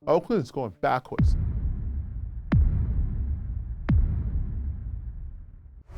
Oakland is going backwards.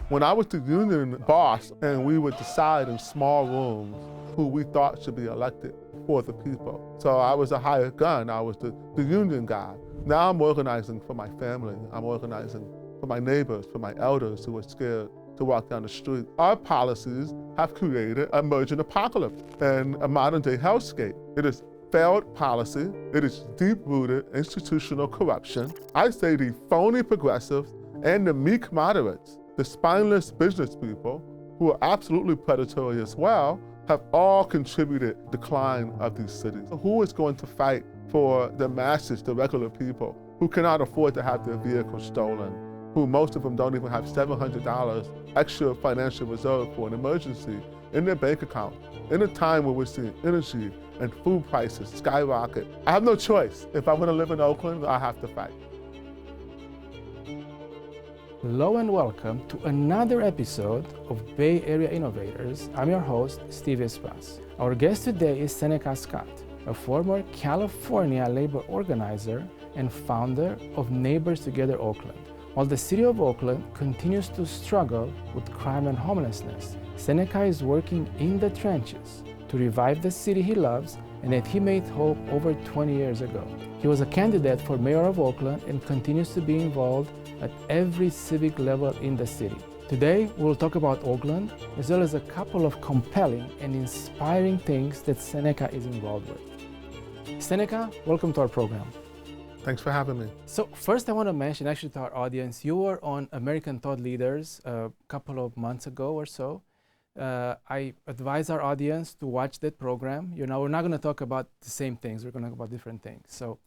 When I was the union boss and we would decide in small rooms who we thought should be elected for the people. So I was a hired gun, I was the union guy. Now I'm organizing for my family, I'm organizing for my neighbors, for my elders who are scared to walk down the street. Our policies have created an emergent apocalypse and a modern day hellscape. It is failed policy, it is deep-rooted institutional corruption. I say the phony progressives and the meek moderates, the spineless business people, who are absolutely predatory as well, have all contributed to the decline of these cities. Who is going to fight for the masses, the regular people, who cannot afford to have their vehicles stolen, who most of them don't even have $700 extra financial reserve for an emergency in their bank account, in a time where we're seeing energy and food prices skyrocket? I have no choice. If I want to live in Oakland, I have to fight. Hello and welcome to another episode of Bay Area Innovators. I'm your host, Steve Espas. Our guest today is Seneca Scott, a former California labor organizer and founder of Neighbors Together Oakland. While the city of Oakland continues to struggle with crime and homelessness, Seneca is working in the trenches to revive the city he loves and that he made hope over 20 years ago. He was a candidate for mayor of Oakland and continues to be involved at every civic level in the city. Today, we'll talk about Oakland, as well as a couple of compelling and inspiring things that Seneca is involved with. Seneca, welcome to our program. Thanks for having me. So first I want to mention actually to our audience, you were on American Thought Leaders a couple of months ago or so. I advise our audience to watch that program. We're not going to talk about the same things, we're going to talk about different things. So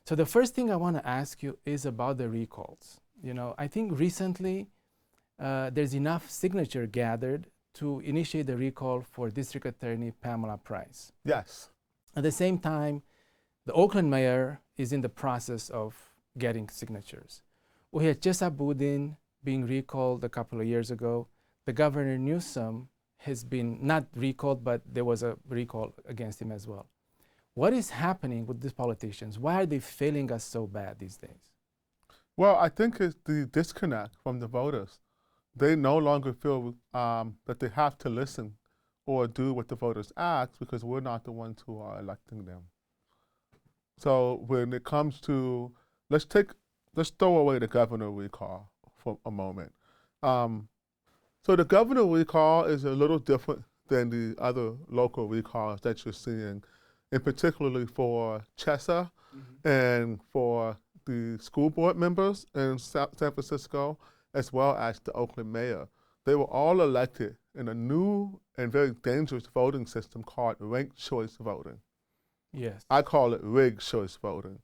the first thing I want to ask you is about the recalls. I think recently there's enough signature gathered to initiate the recall for District Attorney Pamela Price. Yes. At the same time, the Oakland mayor is in the process of getting signatures. We had Chesa Boudin being recalled a couple of years ago. The Governor Newsom has been not recalled, but there was a recall against him as well. What is happening with these politicians? Why are they failing us so bad these days? Well, I think it's the disconnect from the voters. They no longer feel that they have to listen or do what the voters ask because we're not the ones who are electing them. So when it comes to, let's throw away the governor recall for a moment. So the governor recall is a little different than the other local recalls that you're seeing, and particularly for Chesa and for the school board members in San Francisco, as well as the Oakland mayor. They were all elected in a new and very dangerous voting system called ranked choice voting. Yes. I call it rigged choice voting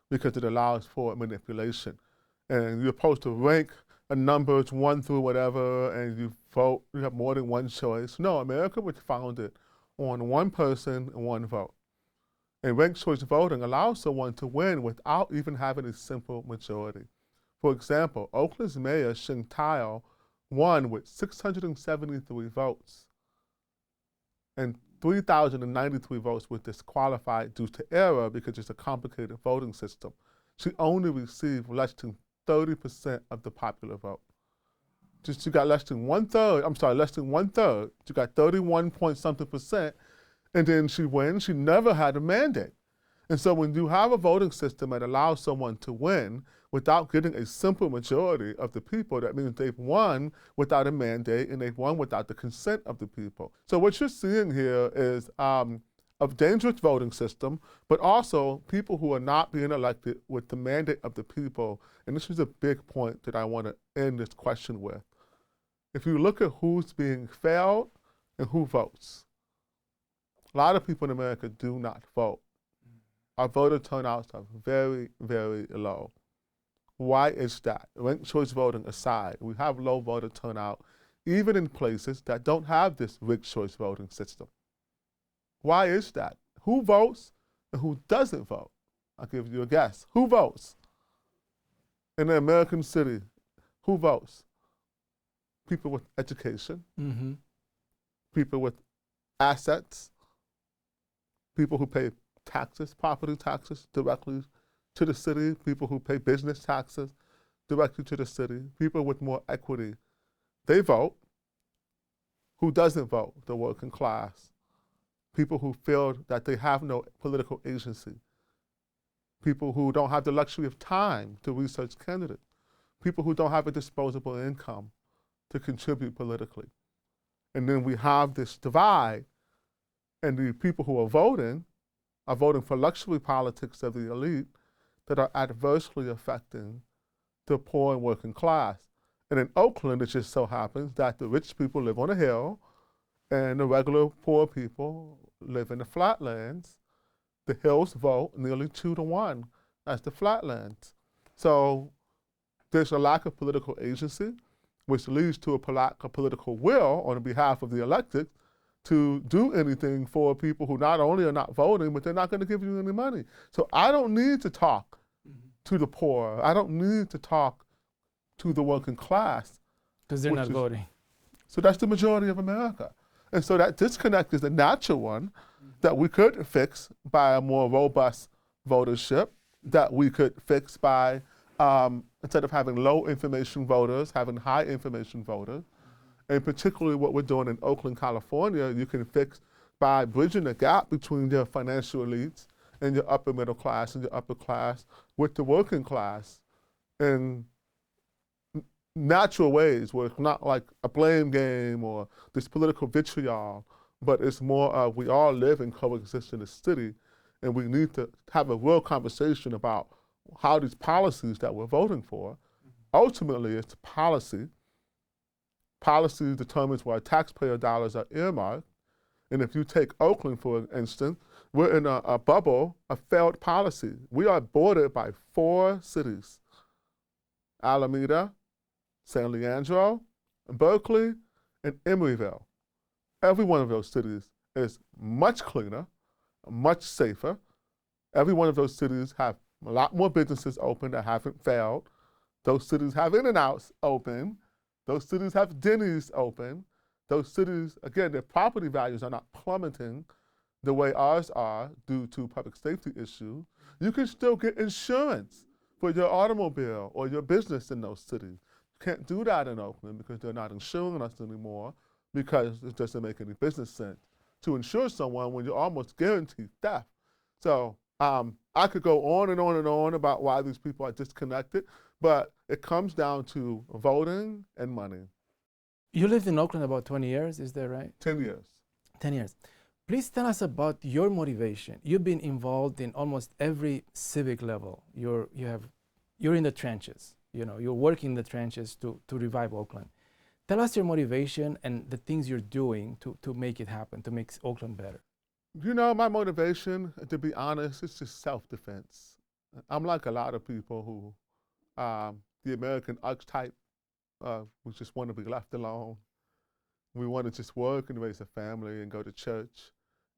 because it allows for manipulation. And you're supposed to rank a numbers 1 through whatever, and you vote, you have more than one choice. No, America was founded on one person and one vote. And ranked choice voting allows someone to win without even having a simple majority. For example, Oakland's mayor, Shing Tile, won with 673 votes. And 3,093 votes were disqualified due to error because it's a complicated voting system. She only received less than 30% of the popular vote. She got less than one third. She got 31 point something percent, and then she wins. She never had a mandate. And so when you have a voting system that allows someone to win without getting a simple majority of the people, that means they've won without a mandate and they've won without the consent of the people. So what you're seeing here is a dangerous voting system, but also people who are not being elected with the mandate of the people. And this is a big point that I want to end this question with. If you look at who's being failed and who votes, a lot of people in America do not vote. Our voter turnouts are very, very low. Why is that? Ranked choice voting aside, we have low voter turnout even in places that don't have this rigged choice voting system. Why is that? Who votes and who doesn't vote? I'll give you a guess. Who votes? In an American city, who votes? People with education, people with assets, people who pay taxes, property taxes directly to the city, people who pay business taxes directly to the city, people with more equity, they vote. Who doesn't vote? The working class. People who feel that they have no political agency. People who don't have the luxury of time to research candidates. People who don't have a disposable income to contribute politically. And then we have this divide, and the people who are voting for luxury politics of the elite that are adversely affecting the poor and working class. And in Oakland, it just so happens that the rich people live on a hill and the regular poor people live in the flatlands. The hills vote nearly 2-1 as the flatlands. So there's a lack of political agency, which leads to a lack of political will on behalf of the elected to do anything for people who not only are not voting, but they're not going to give you any money. So I don't need to talk to the poor. I don't need to talk to the working class. Because they're not voting. So that's the majority of America. And so that disconnect is a natural one that we could fix by a more robust votership, that we could fix by, instead of having low information voters, having high information voters. And particularly what we're doing in Oakland, California, you can fix by bridging the gap between your financial elites and your upper middle class and your upper class with the working class in natural ways, where it's not like a blame game or this political vitriol, but it's more we all live and coexist in the city, and we need to have a real conversation about how these policies that we're voting for, ultimately it's policy. Policy determines where taxpayer dollars are earmarked. And if you take Oakland, for instance, we're in a bubble of failed policy. We are bordered by 4 cities: Alameda, San Leandro, Berkeley, and Emeryville. Every one of those cities is much cleaner, much safer. Every one of those cities have a lot more businesses open that haven't failed. Those cities have In-N-Outs open. Those cities have Denny's open. Those cities, again, their property values are not plummeting the way ours are due to public safety issues. You can still get insurance for your automobile or your business in those cities. You can't do that in Oakland because they're not insuring us anymore, because it doesn't make any business sense to insure someone when you're almost guaranteed theft. So I could go on and on and on about why these people are disconnected, but it comes down to voting and money. You lived in Oakland about 20 years, is that right? 10 years. 10 years. Please tell us about your motivation. You've been involved in almost every civic level. You're in the trenches. You're working in the trenches to revive Oakland. Tell us your motivation and the things you're doing to make it happen, to make Oakland better. My motivation, to be honest, is just self-defense. I'm like a lot of people who, the American archetype, we just want to be left alone. We want to just work and raise a family and go to church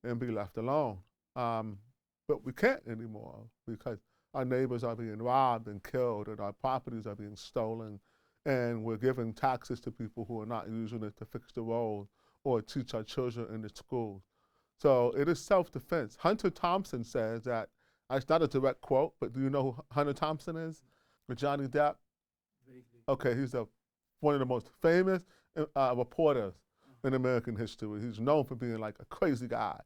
and be left alone. But we can't anymore because our neighbors are being robbed and killed, and our properties are being stolen, and we're giving taxes to people who are not using it to fix the roads or teach our children in the schools. So it is self-defense. Hunter Thompson says that, it's not a direct quote, but do you know who Hunter Thompson is? With Johnny Depp? Okay, he's one of the most famous reporters in American history. He's known for being like a crazy guy,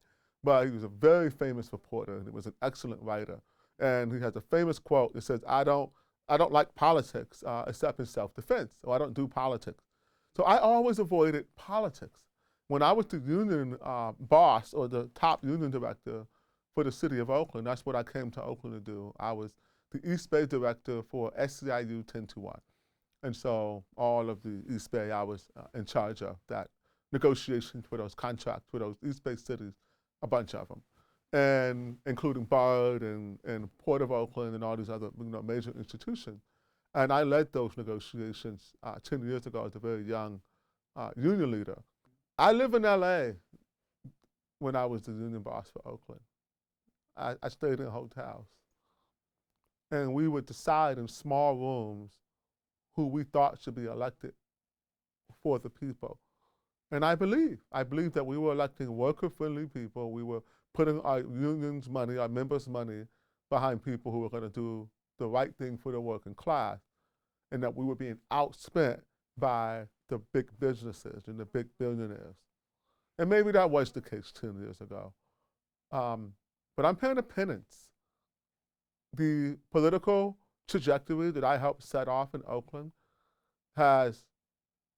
but he was a very famous reporter, and he was an excellent writer. And he has a famous quote that says, I don't like politics except in self-defense, or I don't do politics. So I always avoided politics. When I was the union boss, or the top union director for the city of Oakland, that's what I came to Oakland to do. I was the East Bay director for SCIU 1021. And so all of the East Bay, I was in charge of that negotiations for those contracts for those East Bay cities, a bunch of them, and including BARD and Port of Oakland and all these other major institutions. And I led those negotiations 10 years ago as a very young union leader. I live in LA when I was the union boss for Oakland. I stayed in hotels. And we would decide in small rooms who we thought should be elected for the people. And I believe that we were electing worker-friendly people. We were putting our union's money, our members' money, behind people who were going to do the right thing for the working class, and that we were being outspent by the big businesses and the big billionaires. And maybe that was the case 10 years ago. But I'm paying a penance. The political trajectory that I helped set off in Oakland has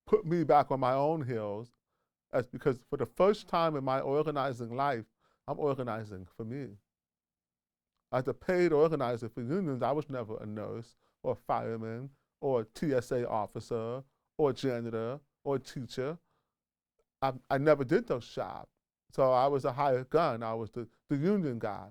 put me back on my own heels, because for the first time in my organizing life, I'm organizing for me. As a paid organizer for unions, I was never a nurse or a fireman or a TSA officer or a janitor or a teacher. I never did those jobs. So I was a hired gun. I was the union guy.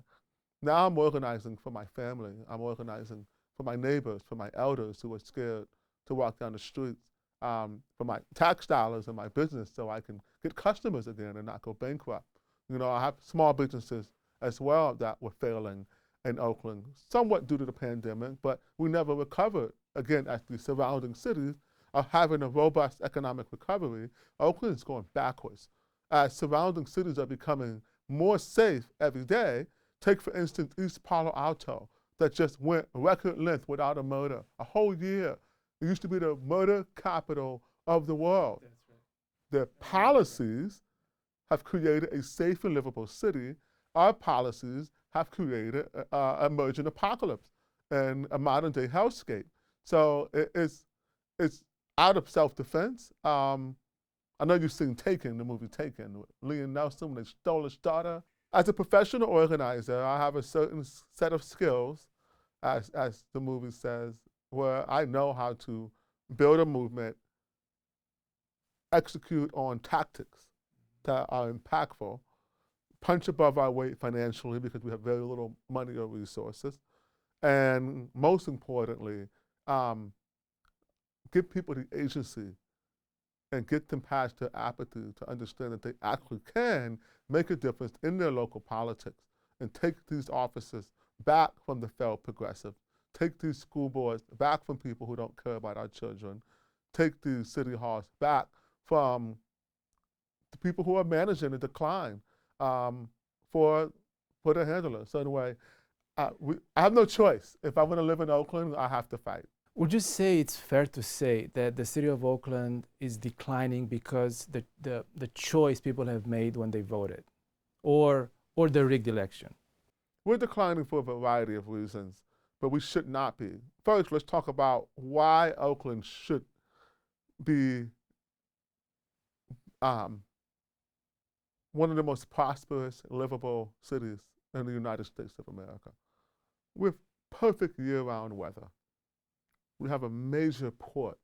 Now I'm organizing for my family. I'm organizing for my neighbors, for my elders who are scared to walk down the streets, for my tax dollars and my business so I can get customers again and not go bankrupt. You know, I have small businesses as well that were failing in Oakland, somewhat due to the pandemic, but we never recovered. Again, as the surrounding cities are having a robust economic recovery, Oakland is going backwards. As surrounding cities are becoming more safe every day, take for instance East Palo Alto, that just went record length without a murder, a whole year. It used to be the murder capital of the world. That's right. Their policies have created a safe and livable city. Our policies have created an emergent apocalypse and a modern day hellscape. So it's out of self-defense. I know you've seen Taken, the movie Taken, with Liam Neeson when they stole his daughter. As a professional organizer, I have a certain set of skills, as the movie says, where I know how to build a movement, execute on tactics that are impactful, punch above our weight financially because we have very little money or resources, and most importantly, give people the agency and get them past their apathy to understand that they actually can make a difference in their local politics and take these offices back from the failed progressives, take these school boards back from people who don't care about our children, take these city halls back from the people who are managing the decline for the handlers. So anyway, I have no choice. If I want to live in Oakland, I have to fight. Would you say it's fair to say that the city of Oakland is declining because the choice people have made when they voted, or the rigged election? We're declining for a variety of reasons, but we should not be. First, let's talk about why Oakland should be one of the most prosperous, livable cities in the United States of America, with perfect year-round weather. We have a major port.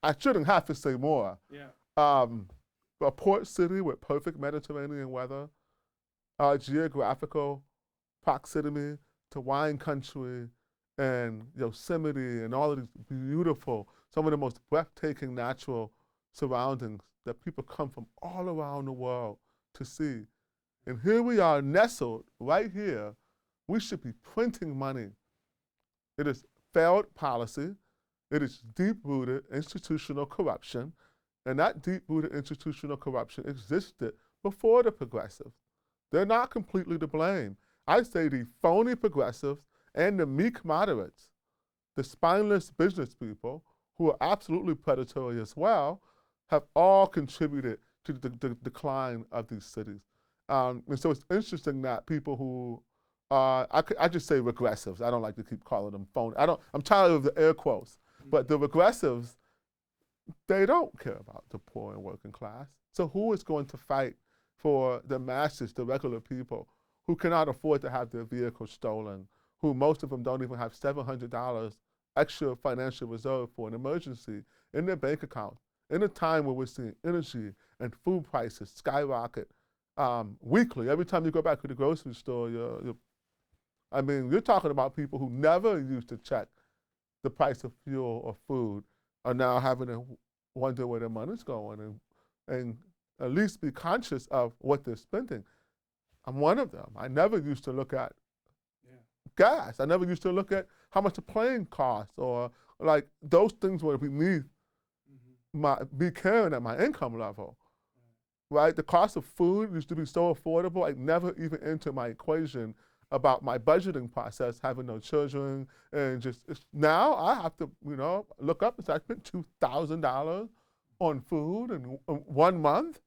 I shouldn't have to say more. Yeah. A port city with perfect Mediterranean weather, geographical proximity to wine country and Yosemite and all of these beautiful, some of the most breathtaking natural surroundings that people come from all around the world to see. And here we are nestled right here. We should be printing money. It is failed policy. It is deep-rooted institutional corruption. And that deep-rooted institutional corruption existed before the progressives. They're not completely to blame. I say the phony progressives and the meek moderates, the spineless business people, who are absolutely predatory as well, have all contributed to the decline of these cities. And so it's interesting that people who I just say regressives. I don't like to keep calling them phony. I'm tired of the air quotes. But the regressives, they don't care about the poor and working class. So who is going to fight for the masses, the regular people, who cannot afford to have their vehicles stolen, who most of them don't even have $700 extra financial reserve for an emergency in their bank account, in a time where we're seeing energy and food prices skyrocket weekly. Every time you go back to the grocery store, you're talking about people who never used to check the price of fuel or food are now having to wonder where their money's going and at least be conscious of what they're spending. I'm one of them. I never used to look at gas. I never used to look at how much a plane costs, or like those things were beneath me caring at my income level. right? The cost of food used to be so affordable, I never even entered my equation about my budgeting process, having no children, and just now I have to, look up and say I spent $2,000 on food in 1 month.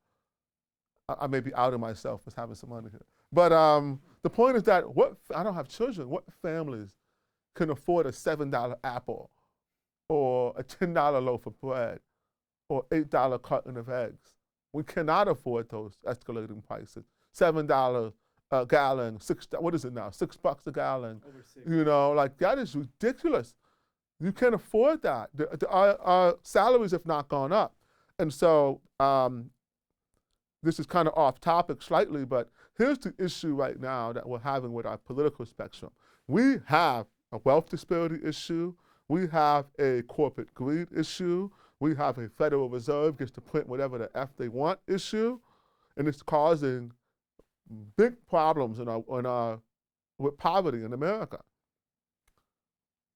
I may be outing myself as having some money here. But the point is that I don't have children. What families can afford a $7 apple or a $10 loaf of bread or $8 carton of eggs? We cannot afford those escalating prices. $7 a gallon, what is it now? $6 a gallon. Over 6. Like that is ridiculous. You can't afford that. Our salaries have not gone up. And so this is kind of off topic slightly, but here's the issue right now that we're having with our political spectrum. We have a wealth disparity issue. We have a corporate greed issue. We have a Federal Reserve gets to print whatever the F they want issue. And it's causing big problems with poverty in America.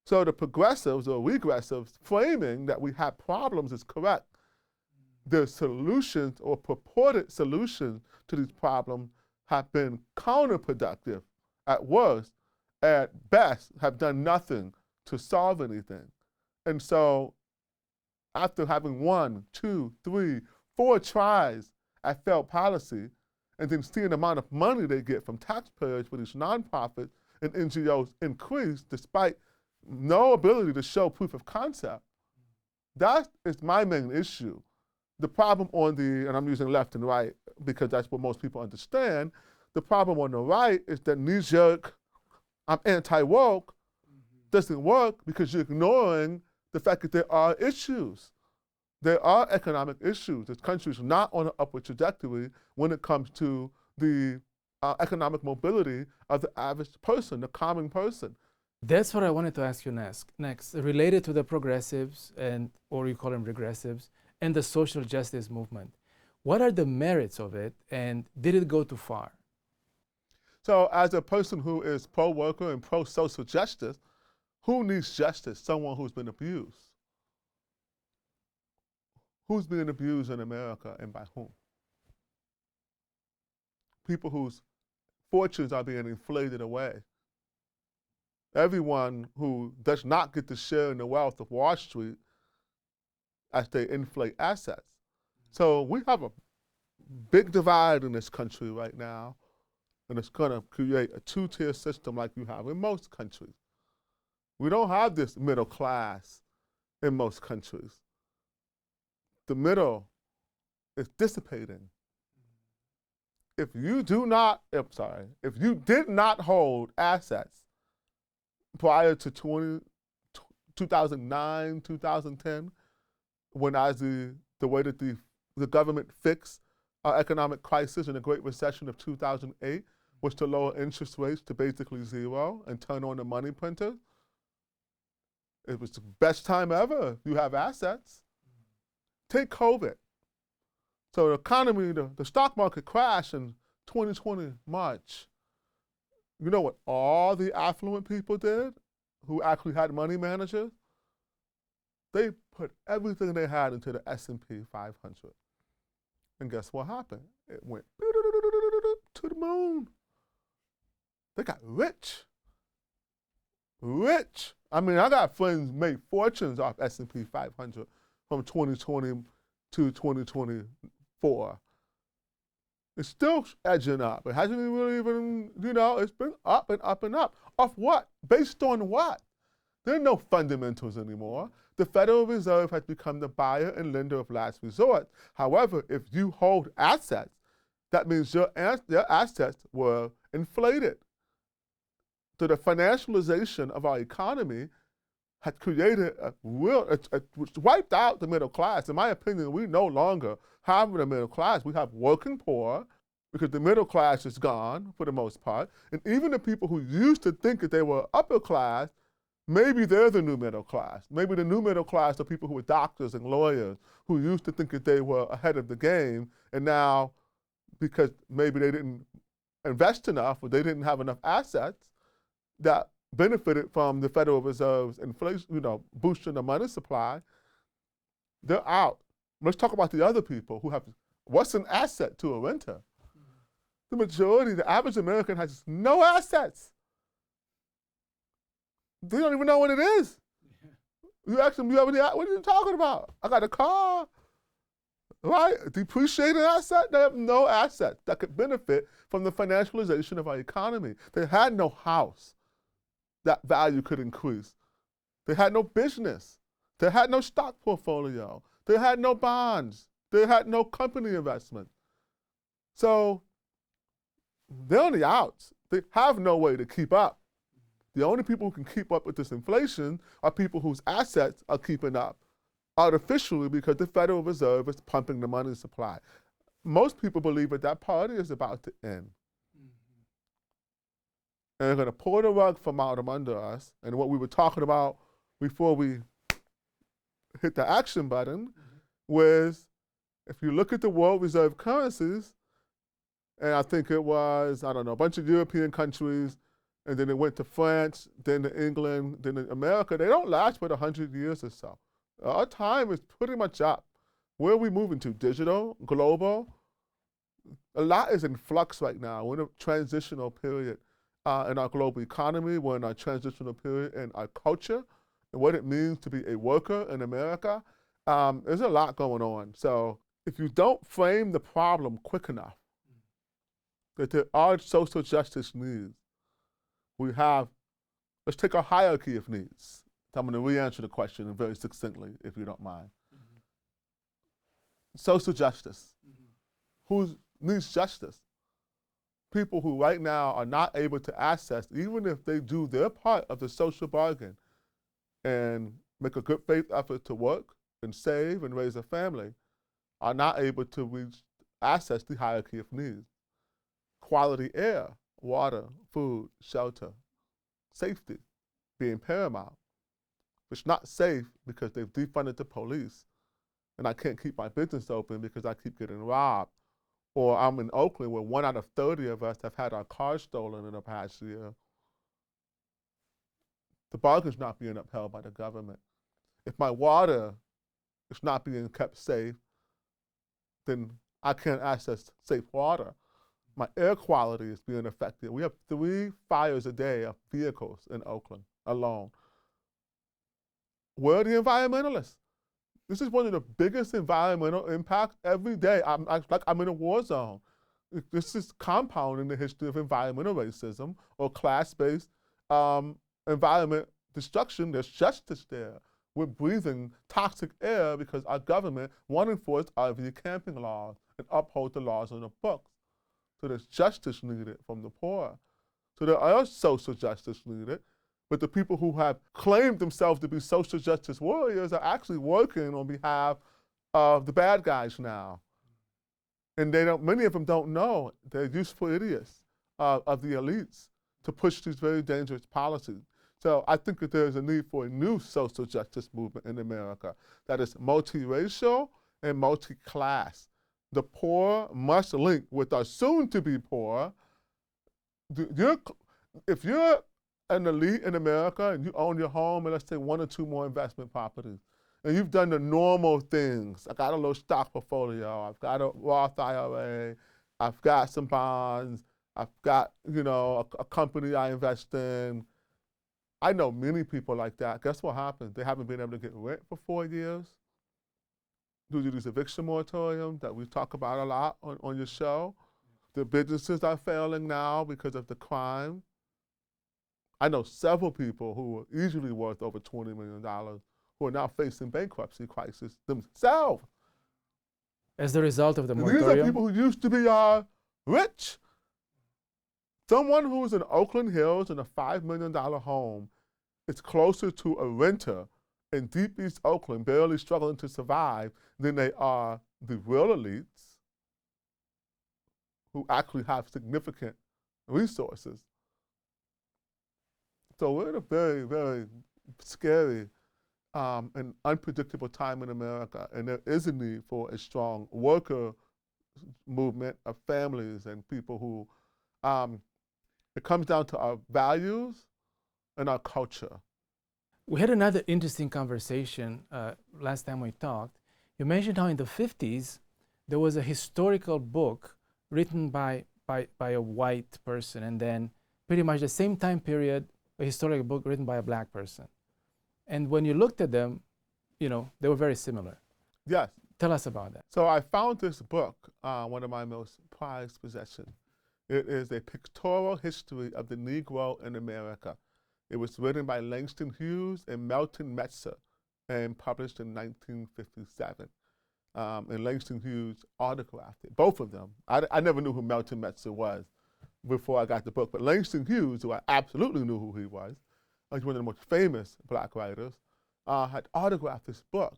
So the progressives or regressives framing that we have problems is correct. The solutions or purported solutions to these problems have been counterproductive at worst, at best have done nothing to solve anything. And so after having 1, 2, 3, 4 tries at failed policy, and then seeing the amount of money they get from taxpayers for these nonprofits and NGOs increase despite no ability to show proof of concept, that is my main issue. The problem and I'm using left and right because that's what most people understand, the problem on the right is that knee-jerk, I'm anti-woke, doesn't work because you're ignoring the fact that there are issues. There are economic issues. This country is not on an upward trajectory when it comes to the economic mobility of the average person, the common person. That's what I wanted to ask you next, related to the progressives, or you call them regressives, and the social justice movement. What are the merits of it, and did it go too far? So as a person who is pro-worker and pro-social justice, who needs justice? Someone who's been abused. Who's being abused in America and by whom? People whose fortunes are being inflated away. Everyone who does not get to share in the wealth of Wall Street as they inflate assets. So we have a big divide in this country right now, and it's going to create a two-tier system like you have in most countries. We don't have this middle class in most countries. The middle is dissipating. If you did not hold assets prior to 2009, 2010, when the way that the government fixed our economic crisis in the Great Recession of 2008 was to lower interest rates to basically zero and turn on the money printer. It was the best time ever if you have assets. Take COVID. So the economy, the stock market crashed in 2020 March. You know what all the affluent people did who actually had money managers? They put everything they had into the S&P 500. And guess what happened? It went to the moon. They got rich. Rich. I mean, I got friends made fortunes off S&P 500 from 2020 to 2024. It's still edging up. It hasn't really even, it's been up and up and up. Off what? Based on what? There are no fundamentals anymore. The Federal Reserve has become the buyer and lender of last resort. However, if you hold assets, that means your assets were inflated. So the financialization of our economy had created which wiped out the middle class. In my opinion, we no longer have the middle class. We have working poor because the middle class is gone for the most part. And even the people who used to think that they were upper class, maybe they're the new middle class. Maybe the new middle class are people who were doctors and lawyers who used to think that they were ahead of the game. And now, because maybe they didn't invest enough or they didn't have enough assets that benefited from the Federal Reserve's inflation, boosting the money supply, they're out. Let's talk about the other people who have what's an asset to a renter? The majority, the average American has no assets. They don't even know what it is. You ask them, what are you talking about? I got a car, right? Depreciating asset? They have no asset that could benefit from the financialization of our economy. They had no house that value could increase. They had no business. They had no stock portfolio. They had no bonds. They had no company investment. So they're on the outs. They have no way to keep up. The only people who can keep up with this inflation are people whose assets are keeping up artificially because the Federal Reserve is pumping the money supply. Most people believe that party is about to end. Mm-hmm. And they're going to pull the rug from out from under us. And what we were talking about before we hit the action button was, if you look at the world reserve currencies, and I think it was, I don't know, a bunch of European countries, and then it went to France, then to England, then to America. They don't last but 100 years or so. Our time is pretty much up. Where are we moving to? Digital, global? A lot is in flux right now. We're in a transitional period in our global economy. We're in a transitional period in our culture and what it means to be a worker in America. There's a lot going on. So if you don't frame the problem quick enough, that there are social justice needs, we have, let's take a hierarchy of needs. So I'm going to re-answer the question very succinctly, if you don't mind. Mm-hmm. Social justice. Mm-hmm. Who needs justice? People who right now are not able to access, even if they do their part of the social bargain and make a good faith effort to work and save and raise a family, are not able to access the hierarchy of needs. Quality air, water, food, shelter, safety being paramount. It's not safe because they've defunded the police and I can't keep my business open because I keep getting robbed. Or I'm in Oakland where 1 out of 30 of us have had our cars stolen in the past year. The bargain's not being upheld by the government. If my water is not being kept safe, then I can't access safe water. My air quality is being affected. We have 3 fires a day of vehicles in Oakland alone. Where are the environmentalists? This is one of the biggest environmental impacts every day. I'm in a war zone. This is compounding the history of environmental racism or class-based environment destruction. There's justice there. We're breathing toxic air because our government won't enforce RV camping laws and uphold the laws on the books. So there's justice needed from the poor. So there are social justice needed, but the people who have claimed themselves to be social justice warriors are actually working on behalf of the bad guys now. And many of them don't know. They're useful idiots of the elites to push these very dangerous policies. So I think that there's a need for a new social justice movement in America that is multiracial and multi-class. The poor must link with our soon-to-be poor. If you're an elite in America and you own your home and let's say 1 or 2 more investment properties, and you've done the normal things, I got a little stock portfolio, I've got a Roth IRA, I've got some bonds, I've got, a company I invest in. I know many people like that. Guess what happens? They haven't been able to get rent for 4 years due to this eviction moratorium that we talk about a lot on your show. The businesses are failing now because of the crime. I know several people who were easily worth over $20 million who are now facing bankruptcy crisis themselves. As the result of the and moratorium? These are people who used to be rich. Someone who's in Oakland Hills in a $5 million home is closer to a renter in deep East Oakland, barely struggling to survive, than they are the real elites who actually have significant resources. So we're in a very, very scary and unpredictable time in America, and there is a need for a strong worker movement of families and people who, it comes down to our values and our culture. We had another interesting conversation last time we talked. You mentioned how in the 50s, there was a historical book written by a white person, and then pretty much the same time period, a historical book written by a black person. And when you looked at them, you know, they were very similar. Yes. Tell us about that. So I found this book, one of my most prized possessions. It is a pictorial history of the Negro in America. It was written by Langston Hughes and Melton Metzer and published in 1957. And Langston Hughes autographed it, both of them. I never knew who Melton Metzer was before I got the book, but Langston Hughes, who I absolutely knew who he was, he's one of the most famous black writers, had autographed this book.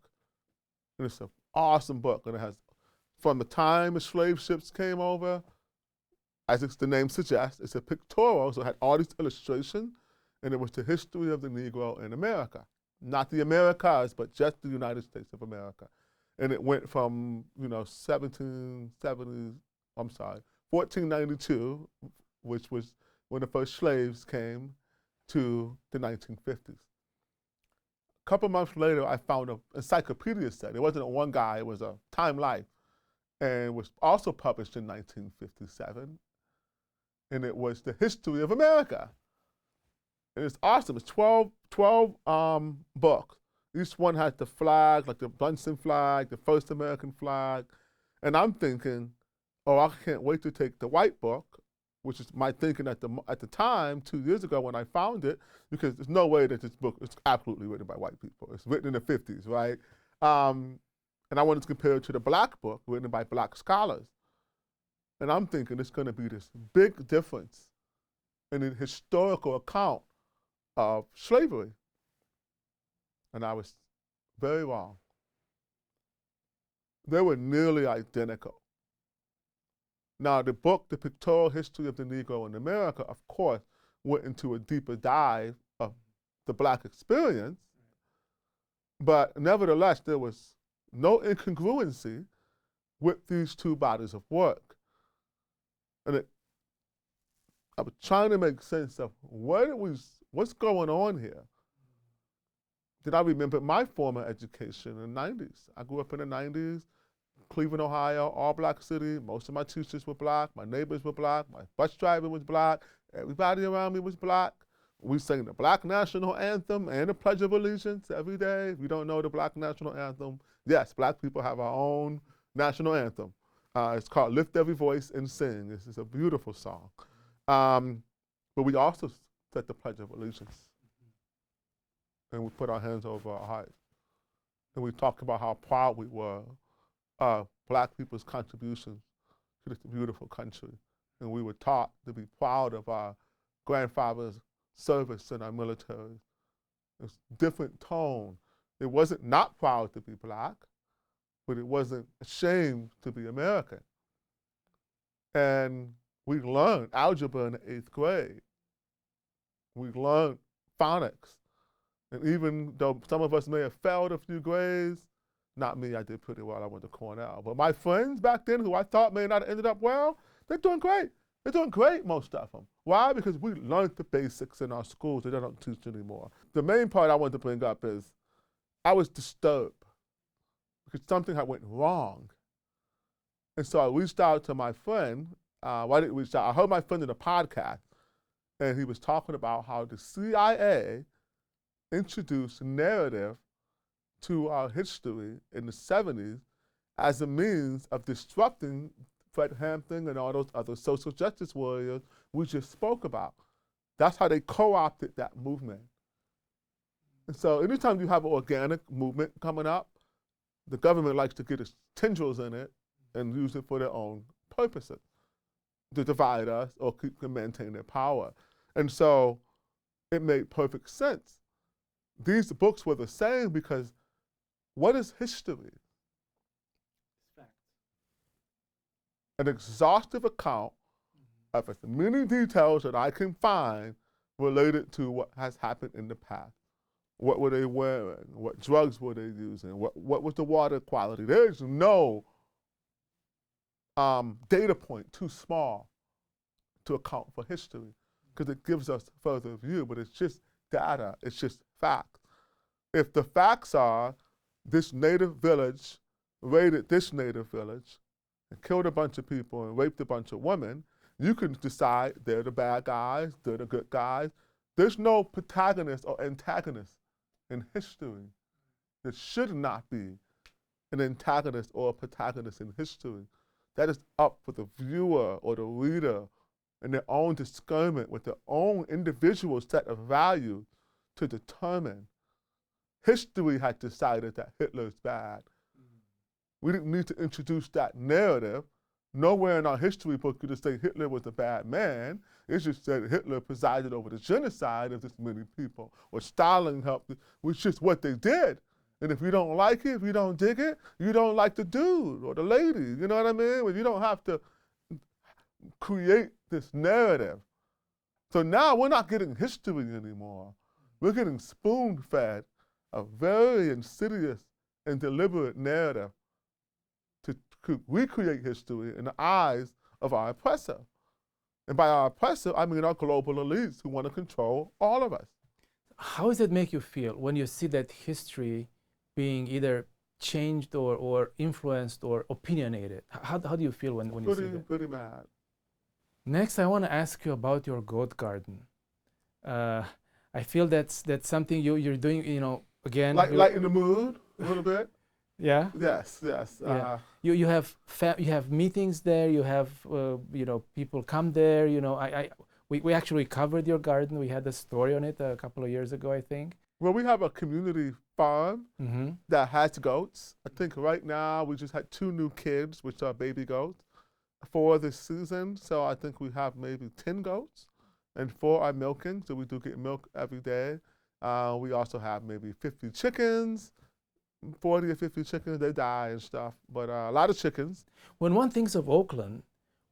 And it's an awesome book, and it has, from the time the slave ships came over, as the name suggests, it's a pictorial, so it had all these illustrations, and it was the history of the Negro in America. Not the Americas, but just the United States of America. And it went from, 1492, which was when the first slaves came, to the 1950s. A couple months later, I found an encyclopedia set. It wasn't a one guy, it was a Time Life, and was also published in 1957. And it was the history of America. And it's awesome. It's 12 books. Each one has the flag, like the Bunsen flag, the first American flag. And I'm thinking, oh, I can't wait to take the white book, which is my thinking at the time, 2 years ago when I found it, because there's no way that this book is absolutely written by white people. It's written in the 50s, right? And I wanted to compare it to the black book written by black scholars. And I'm thinking it's going to be this big difference in the historical account of slavery. And I was very wrong. They were nearly identical. Now, the book, The Pictorial History of the Negro in America, of course, went into a deeper dive of the black experience, but nevertheless, there was no incongruency with these two bodies of work. And I was trying to make sense of what's going on here. Then I remember my former education in the 90s. I grew up in the 90s, Cleveland, Ohio, all black city. Most of my teachers were black, my neighbors were black, my bus driver was black, everybody around me was black. We sang the Black National Anthem and the Pledge of Allegiance every day. If you don't know the Black National Anthem, yes, black people have our own national anthem. It's called Lift Every Voice and Sing. This is a beautiful song. But we also said the Pledge of Allegiance. And we put our hands over our hearts. And we talked about how proud we were of black people's contributions to this beautiful country. And we were taught to be proud of our grandfather's service in our military. It's a different tone. It wasn't not proud to be black, but it wasn't ashamed to be American. And we learned algebra in the 8th grade. We learned phonics. And even though some of us may have failed a few grades, not me, I did pretty well, I went to Cornell. But my friends back then who I thought may not have ended up well, they're doing great. They're doing great, most of them. Why? Because we learned the basics in our schools that they don't teach anymore. The main part I wanted to bring up is I was disturbed because something had went wrong. And so I reached out to my friend. I didn't reach out. I heard my friend in a podcast, and he was talking about how the CIA introduced narrative to our history in the 70s as a means of disrupting Fred Hampton and all those other social justice warriors we just spoke about. That's how they co-opted that movement. And so anytime you have an organic movement coming up, the government likes to get its tendrils in it and use it for their own purposes, to divide us or keep and maintain their power. And so it made perfect sense. These books were the same because what is history? Fact. An exhaustive account of as many details that I can find related to what has happened in the past. What were they wearing? What drugs were they using? What was the water quality? There's no data point too small to account for history because it gives us further view, but it's just data, it's just facts. If the facts are this native village raided this native village and killed a bunch of people and raped a bunch of women, you can decide they're the bad guys, they're the good guys. There's no protagonist or antagonist in history. There should not be an antagonist or a protagonist in history. That is up for the viewer or the reader in their own discernment with their own individual set of values to determine. History had decided that Hitler's bad. We didn't need to introduce that narrative. Nowhere in our history book could it say Hitler was a bad man. It just said Hitler presided over the genocide of this many people, or Stalin helped, which is what they did. And if you don't like it, if you don't dig it, you don't like the dude or the lady, you know what I mean? Well, you don't have to create this narrative. So now we're not getting history anymore. We're getting spoon-fed a very insidious and deliberate narrative to recreate history in the eyes of our oppressor. And by our oppressor, I mean our global elites who want to control all of us. How does it make you feel when you see that history being either changed or influenced or opinionated? How do you feel when you see that? Pretty mad. Next, I want to ask you about your goat garden. I feel that's something you're doing, again. Like in the mood a little bit? Yeah? Yes. Yeah. You have meetings there, you have, people come there, we actually covered your garden. We had a story on it a couple of years ago, I think. Well, we have a community farm that has goats. I think right now we just had 2 new kids, which are baby goats, for this season. So I think we have maybe 10 goats, and 4 are milking, so we do get milk every day. We also have maybe 50 chickens, 40 or 50 chickens. They die and stuff, but a lot of chickens. When one thinks of Oakland,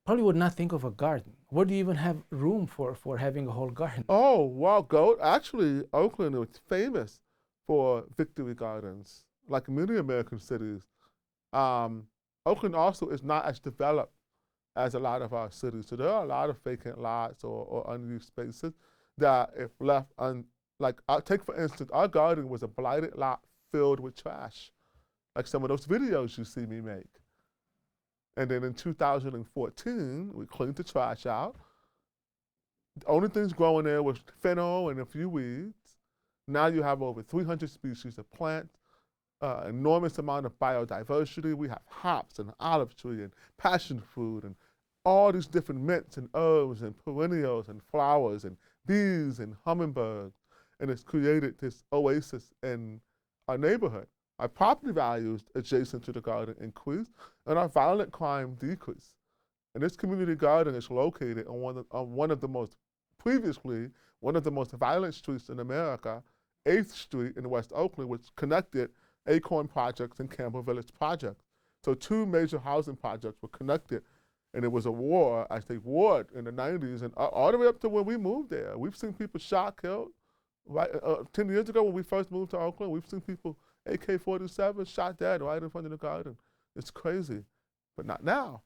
probably would not think of a garden. Where do you even have room for having a whole garden? Oh, wow, goat. Actually, Oakland is famous for victory gardens, like many American cities. Oakland also is not as developed as a lot of our cities. So there are a lot of vacant lots or unused spaces that if left take for instance, our garden was a blighted lot filled with trash, like some of those videos you see me make. And then in 2014, we cleaned the trash out. The only things growing there was fennel and a few weeds. Now you have over 300 species of plants, enormous amount of biodiversity. We have hops and olive tree and passion fruit and all these different mints and herbs and perennials and flowers and bees and hummingbirds. And it's created this oasis in our neighborhood. Our property values adjacent to the garden increased, and our violent crime decreased. And this community garden is located on one of the most violent streets in America, 8th Street in West Oakland, which connected Acorn Projects and Campbell Village Projects. So 2 major housing projects were connected, and it was a war, as they warred in the 90s, and all the way up to when we moved there. We've seen people shot, killed. Right, 10 years ago when we first moved to Oakland, we've seen people AK-47 shot dead right in front of the garden. It's crazy, but not now.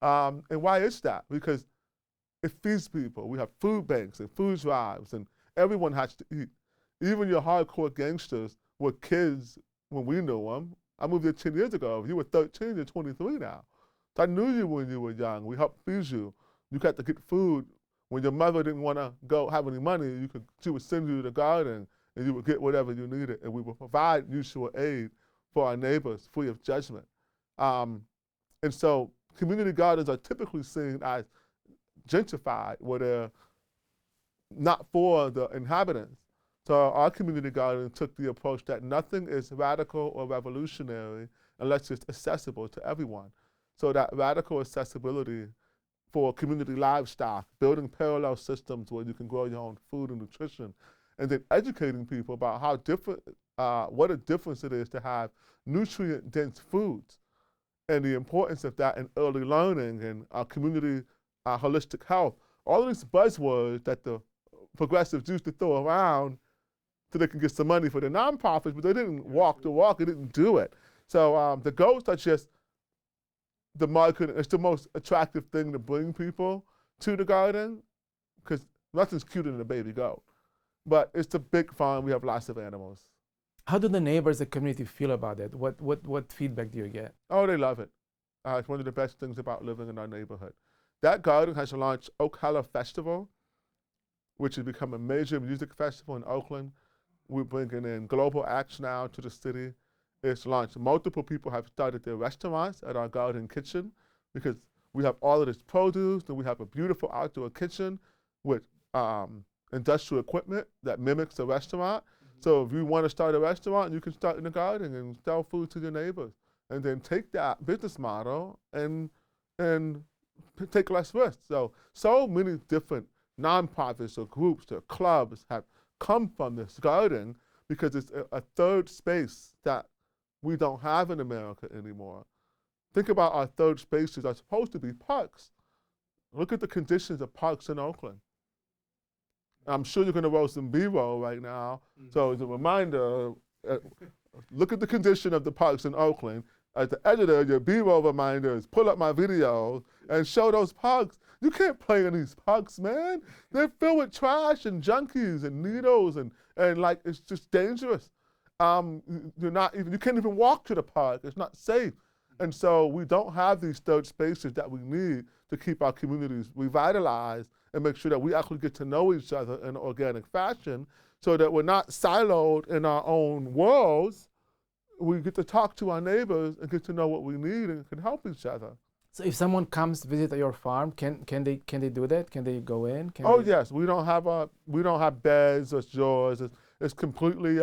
And why is that? Because it feeds people. We have food banks and food drives, and everyone has to eat. Even your hardcore gangsters were kids when we knew them. I moved there 10 years ago. If you were 13, you're 23 now. So I knew you when you were young. We helped feed you. You got to get food. When your mother didn't want to go have any money, she would send you to the garden, and you would get whatever you needed, and we would provide mutual aid for our neighbors free of judgment. And so community gardens are typically seen as gentrified, where they're not for the inhabitants. So our community garden took the approach that nothing is radical or revolutionary unless it's accessible to everyone. So that radical accessibility for community livestock, building parallel systems where you can grow your own food and nutrition, and then educating people about how different, what a difference it is to have nutrient-dense foods, and the importance of that in early learning and our community holistic health. All of these buzzwords that the progressives used to throw around so they can get some money for their nonprofits, but they didn't walk the walk, they didn't do it. So the goats are just the market. It's the most attractive thing to bring people to the garden, because nothing's cuter than a baby goat. But it's a big farm. We have lots of animals. How do the neighbors, the community feel about it? What feedback do you get? Oh, they love it. It's one of the best things about living in our neighborhood. That garden has launched Oak Festival, which has become a major music festival in Oakland. We're bringing in global acts now to the city. It's launched. Multiple people have started their restaurants at our garden kitchen because we have all of this produce, and we have a beautiful outdoor kitchen with industrial equipment that mimics a restaurant. So if you want to start a restaurant, you can start in the garden and sell food to your neighbors, and then take that business model and take less risk. So many different nonprofits or groups or clubs have come from this garden because it's a third space that we don't have in America anymore. Think about our third spaces are supposed to be parks. Look at the conditions of parks in Oakland. I'm sure you're going to roll some B-roll right now. So as a reminder, look at the condition of the parks in Oakland. As the editor, your B-roll reminder is pull up my videos and show those parks. You can't play in these parks, man. They're filled with trash and junkies and needles and like it's just dangerous. You can't even walk to the park. It's not safe. And so we don't have these third spaces that we need to keep our communities revitalized and make sure that we actually get to know each other in an organic fashion so that we're not siloed in our own worlds. We get to talk to our neighbors and get to know what we need and can help each other. So if someone comes to visit your farm, can they do that? Can they go in? Yes, we don't have beds or drawers. It's completely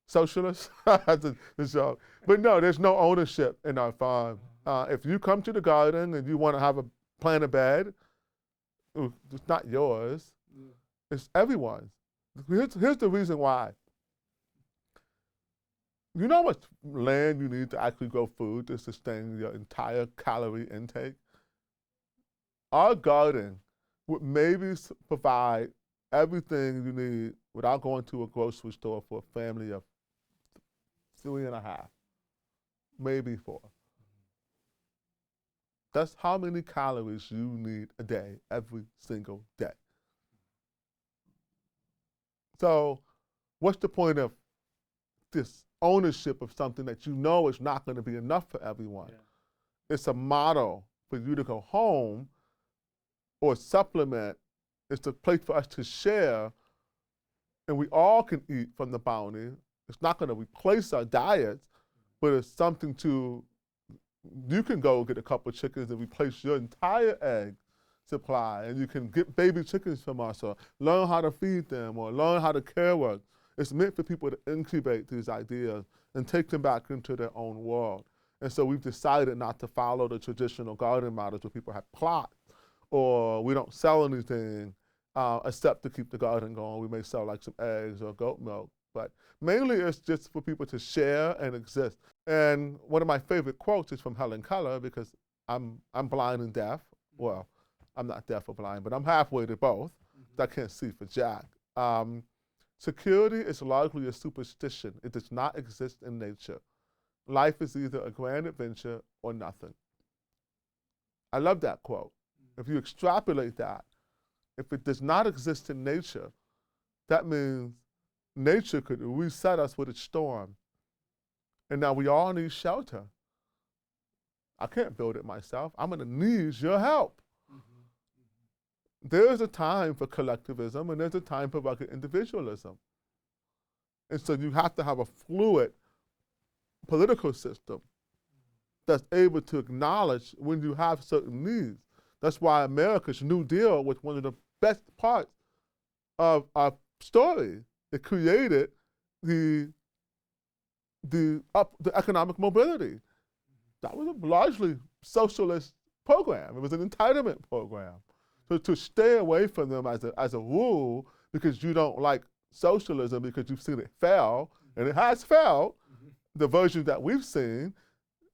socialist. That's a joke. But no, there's no ownership in our farm. If you come to the garden and you want to plant a bed, it's not yours. It's everyone's. Here's the reason why. You know how much land you need to actually grow food to sustain your entire calorie intake? Our garden would maybe provide everything you need without going to a grocery store for a family of 3.5, maybe 4. That's how many calories you need a day, every single day. So what's the point of this ownership of something that you know is not going to be enough for everyone? Yeah. It's a model for you to go home or supplement. It's a place for us to share, and we all can eat from the bounty. It's not going to replace our diets, but it's something you can go get a couple of chickens and replace your entire egg supply, and you can get baby chickens from us or learn how to feed them or learn how to care work. It's meant for people to incubate these ideas and take them back into their own world. And so we've decided not to follow the traditional garden models where people have plots or we don't sell anything except to keep the garden going. We may sell like some eggs or goat milk, but mainly it's just for people to share and exist. And one of my favorite quotes is from Helen Keller, because I'm blind and deaf. Well, I'm not deaf or blind, but I'm halfway to both. I can't see for jack. Security is largely a superstition. It does not exist in nature. Life is either a grand adventure or nothing. I love that quote. If you extrapolate that, if it does not exist in nature, that means nature could reset us with its storm. And now we all need shelter. I can't build it myself. I'm gonna need your help. There's a time for collectivism and there's a time for rugged individualism. And so you have to have a fluid political system that's able to acknowledge when you have certain needs. That's why America's New Deal was one of the best parts of our story. It created the economic mobility. That was a largely socialist program. It was an entitlement program. So to stay away from them as a rule because you don't like socialism because you've seen it fail, and it has failed, the version that we've seen.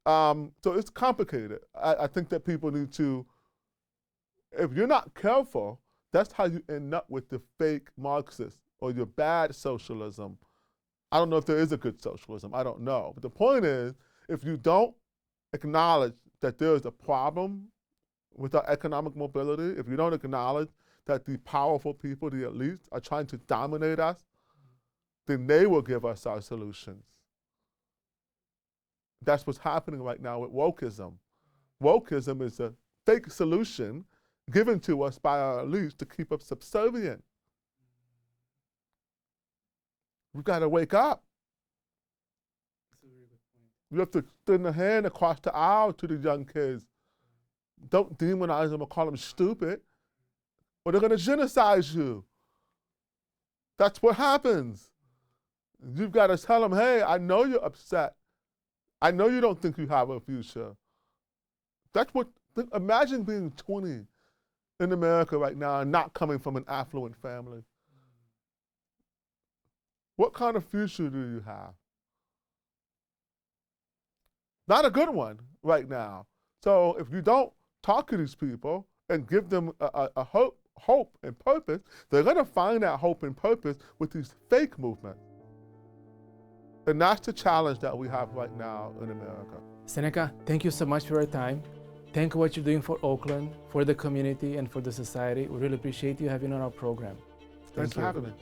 So it's complicated. I think that people need to, if you're not careful, that's how you end up with the fake Marxist or your bad socialism. I don't know if there is a good socialism, I don't know. But the point is, if you don't acknowledge that there is a problem with our economic mobility, if you don't acknowledge that the powerful people, the elites, are trying to dominate us, then they will give us our solutions. That's what's happening right now with wokeism. wokeism is a fake solution given to us by our elites to keep us subservient. We've got to wake up. That's a very good point. You have to extend a hand across the aisle to the young kids. Don't demonize them or call them stupid, or they're going to genocide you. That's what happens. You've got to tell them, hey, I know you're upset. I know you don't think you have a future. That's what, imagine being 20 in America right now and not coming from an affluent family. What kind of future do you have? Not a good one right now. So if you don't talk to these people and give them a hope and purpose, they're going to find that hope and purpose with these fake movements. And that's the challenge that we have right now in America. Seneca, thank you so much for your time. Thank you for what you're doing for Oakland, for the community, and for the society. We really appreciate you having on our program. Thanks for having me.